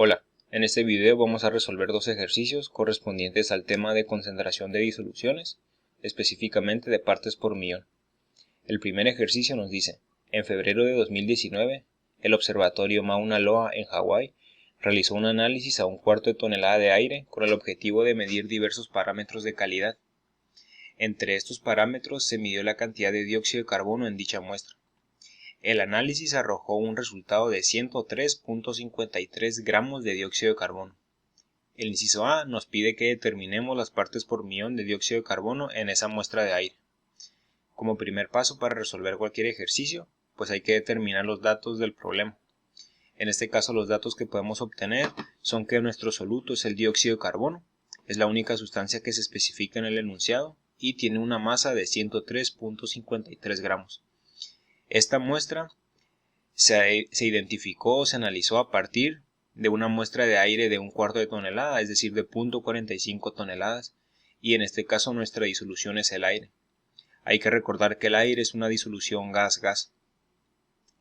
Hola, en este video vamos a resolver dos ejercicios correspondientes al tema de concentración de disoluciones, específicamente de partes por millón. El primer ejercicio nos dice: en febrero de 2019, el observatorio Mauna Loa en Hawái realizó un análisis a 1/4 de tonelada de aire con el objetivo de medir diversos parámetros de calidad. Entre estos parámetros se midió la cantidad de dióxido de carbono en dicha muestra. El análisis arrojó un resultado de 103.53 gramos de dióxido de carbono. El inciso A nos pide que determinemos las partes por millón de dióxido de carbono en esa muestra de aire. Como primer paso para resolver cualquier ejercicio, pues hay que determinar los datos del problema. En este caso, los datos que podemos obtener son que nuestro soluto es el dióxido de carbono, es la única sustancia que se especifica en el enunciado y tiene una masa de 103.53 gramos. Esta muestra se identificó o se analizó a partir de una muestra de aire de 1/4 de tonelada, es decir, de 0.45 toneladas, y en este caso nuestra disolución es el aire. Hay que recordar que el aire es una disolución gas-gas.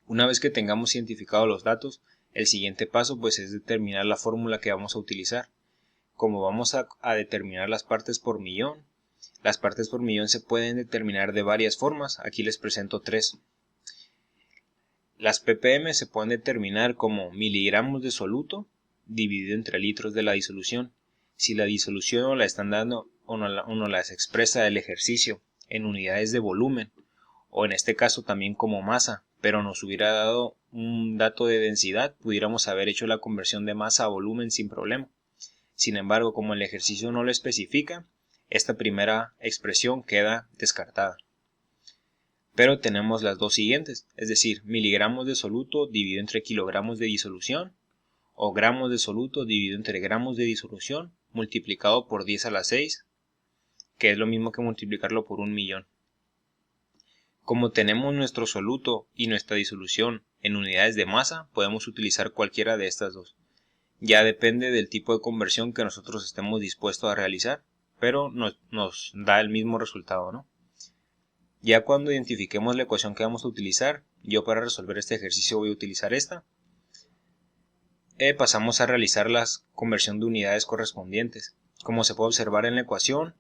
Una vez que tengamos identificados los datos, el siguiente paso pues es determinar la fórmula que vamos a utilizar. Como vamos a determinar las partes por millón se pueden determinar de varias formas. Aquí les presento tres. Las ppm se pueden determinar como miligramos de soluto dividido entre litros de la disolución. Si la disolución nos la están dando o nos las expresa el ejercicio en unidades de volumen, o en este caso también como masa, pero nos hubiera dado un dato de densidad, pudiéramos haber hecho la conversión de masa a volumen sin problema. Sin embargo, como el ejercicio no lo especifica, esta primera expresión queda descartada. Pero tenemos las dos siguientes, es decir, miligramos de soluto dividido entre kilogramos de disolución, o gramos de soluto dividido entre gramos de disolución multiplicado por 10 a la 6, que es lo mismo que multiplicarlo por 1.000.000. Como tenemos nuestro soluto y nuestra disolución en unidades de masa, podemos utilizar cualquiera de estas dos. Ya depende del tipo de conversión que nosotros estemos dispuestos a realizar, pero nos da el mismo resultado, ¿no? Ya cuando identifiquemos la ecuación que vamos a utilizar, yo para resolver este ejercicio voy a utilizar esta. Pasamos a realizar la conversión de unidades correspondientes. Como se puede observar en la ecuación,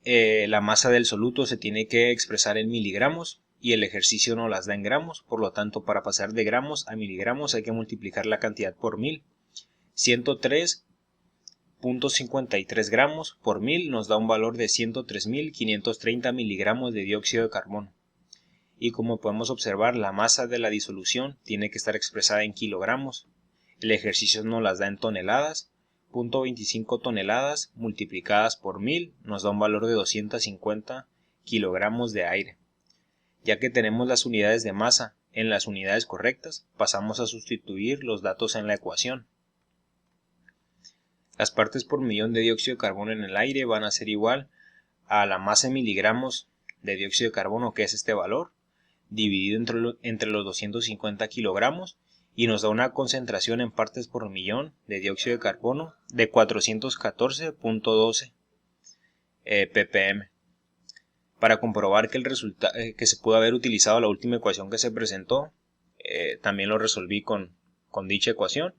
la masa del soluto se tiene que expresar en miligramos y el ejercicio nos las da en gramos. Por lo tanto, para pasar de gramos a miligramos hay que multiplicar la cantidad por 1000. 103.53 gramos por 1000 nos da un valor de 103.530 miligramos de dióxido de carbono. Y como podemos observar, la masa de la disolución tiene que estar expresada en kilogramos. El ejercicio nos las da en toneladas. 0.25 toneladas multiplicadas por 1000 nos da un valor de 250 kilogramos de aire. Ya que tenemos las unidades de masa en las unidades correctas, pasamos a sustituir los datos en la ecuación. Las partes por millón de dióxido de carbono en el aire van a ser igual a la masa en miligramos de dióxido de carbono, que es este valor, dividido entre los 250 kilogramos, y nos da una concentración en partes por millón de dióxido de carbono de 414.12 ppm. Para comprobar que que se pudo haber utilizado la última ecuación que se presentó, también lo resolví con dicha ecuación.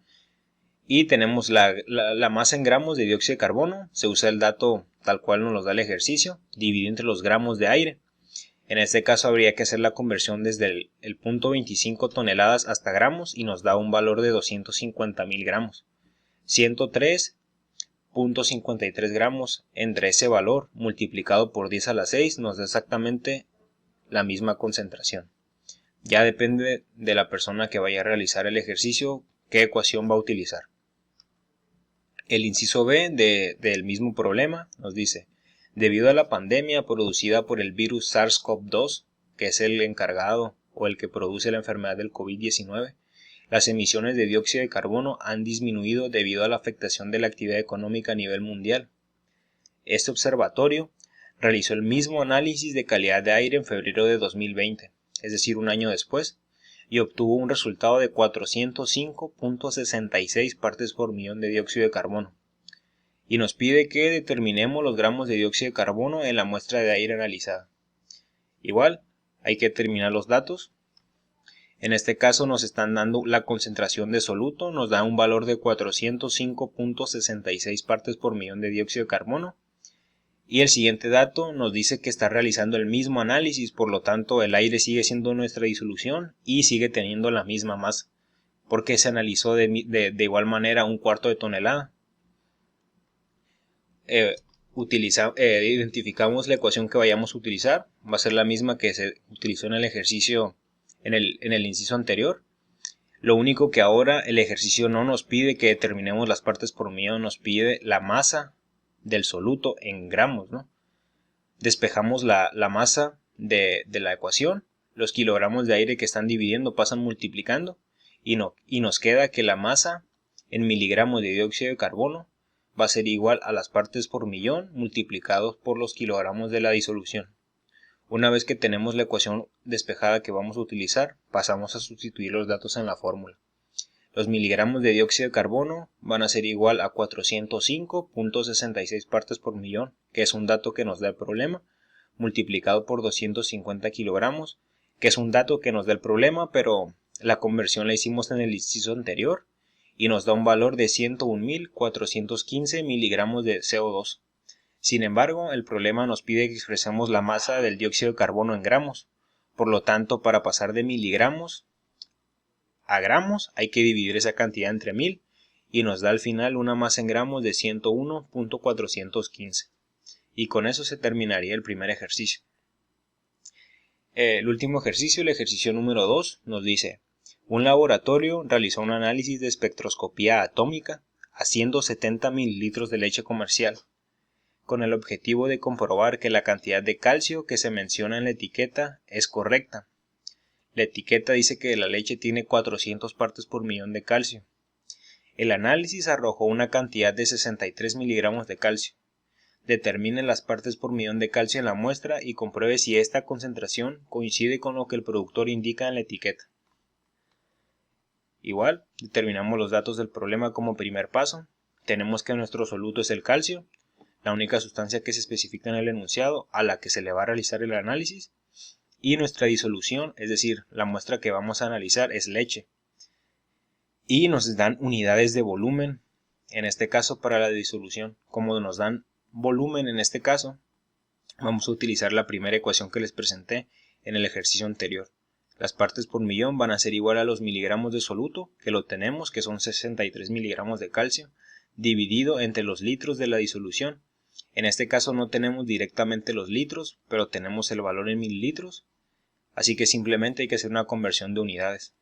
Y tenemos la masa en gramos de dióxido de carbono. Se usa el dato tal cual nos lo da el ejercicio, dividido entre los gramos de aire. En este caso habría que hacer la conversión desde el 0.25 toneladas hasta gramos y nos da un valor de 250.000 gramos. 103.53 gramos entre ese valor multiplicado por 10 a la 6 nos da exactamente la misma concentración. Ya depende de la persona que vaya a realizar el ejercicio qué ecuación va a utilizar. El inciso B del mismo problema nos dice: debido a la pandemia producida por el virus SARS-CoV-2, que es el encargado o el que produce la enfermedad del COVID-19, las emisiones de dióxido de carbono han disminuido debido a la afectación de la actividad económica a nivel mundial. Este observatorio realizó el mismo análisis de calidad de aire en febrero de 2020, es decir, un año después, y obtuvo un resultado de 405.66 partes por millón de dióxido de carbono. Y nos pide que determinemos los gramos de dióxido de carbono en la muestra de aire analizada. Igual, hay que determinar los datos. En este caso nos están dando la concentración de soluto, nos da un valor de 405.66 partes por millón de dióxido de carbono. Y el siguiente dato nos dice que está realizando el mismo análisis, por lo tanto el aire sigue siendo nuestra disolución y sigue teniendo la misma masa, porque se analizó de igual manera 1/4 de tonelada. Identificamos la ecuación que vayamos a utilizar, va a ser la misma que se utilizó en el ejercicio en el inciso anterior. Lo único que ahora el ejercicio no nos pide que determinemos las partes por millón, nos pide la masa del soluto en gramos, ¿no? Despejamos la masa de la ecuación, los kilogramos de aire que están dividiendo pasan multiplicando y nos queda que la masa en miligramos de dióxido de carbono va a ser igual a las partes por millón multiplicados por los kilogramos de la disolución. Una vez que tenemos la ecuación despejada que vamos a utilizar, pasamos a sustituir los datos en la fórmula. Los miligramos de dióxido de carbono van a ser igual a 405.66 partes por millón, que es un dato que nos da el problema, multiplicado por 250 kilogramos, que es un dato que nos da el problema, pero la conversión la hicimos en el inciso anterior y nos da un valor de 101.415 miligramos de CO2. Sin embargo, el problema nos pide que expresemos la masa del dióxido de carbono en gramos. Por lo tanto, para pasar de miligramos a gramos hay que dividir esa cantidad entre 1000 y nos da al final una masa en gramos de 101.415. Y con eso se terminaría el primer ejercicio. El último ejercicio, el ejercicio número 2, nos dice: un laboratorio realizó un análisis de espectroscopía atómica haciendo 70 mililitros de leche comercial, con el objetivo de comprobar que la cantidad de calcio que se menciona en la etiqueta es correcta. La etiqueta dice que la leche tiene 400 partes por millón de calcio. El análisis arrojó una cantidad de 63 miligramos de calcio. Determine las partes por millón de calcio en la muestra y compruebe si esta concentración coincide con lo que el productor indica en la etiqueta. Igual, determinamos los datos del problema como primer paso. Tenemos que nuestro soluto es el calcio, la única sustancia que se especifica en el enunciado a la que se le va a realizar el análisis, y nuestra disolución, es decir, la muestra que vamos a analizar es leche. Y nos dan unidades de volumen, en este caso para la disolución. Como nos dan volumen en este caso, vamos a utilizar la primera ecuación que les presenté en el ejercicio anterior. Las partes por millón van a ser igual a los miligramos de soluto, que lo tenemos, que son 63 miligramos de calcio, dividido entre los litros de la disolución. En este caso no tenemos directamente los litros, pero tenemos el valor en mililitros, así que simplemente hay que hacer una conversión de unidades.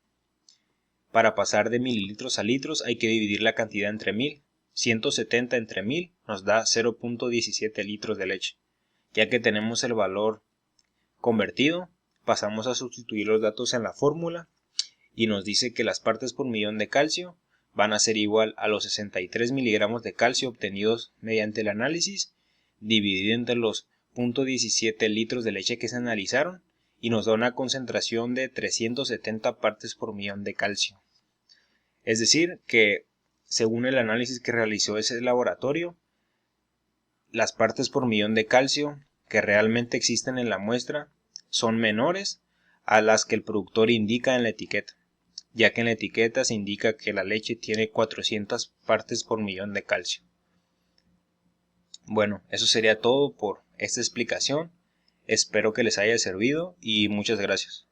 Para pasar de mililitros a litros hay que dividir la cantidad entre 1000. 170 entre 1000 nos da 0.17 litros de leche. Ya que tenemos el valor convertido, pasamos a sustituir los datos en la fórmula y nos dice que las partes por millón de calcio van a ser igual a los 63 miligramos de calcio obtenidos mediante el análisis, dividido entre los 0.17 litros de leche que se analizaron, y nos da una concentración de 370 partes por millón de calcio. Es decir, que según el análisis que realizó ese laboratorio, las partes por millón de calcio que realmente existen en la muestra son menores a las que el productor indica en la etiqueta, ya que en la etiqueta se indica que la leche tiene 400 partes por millón de calcio. Bueno, eso sería todo por esta explicación. Espero que les haya servido y muchas gracias.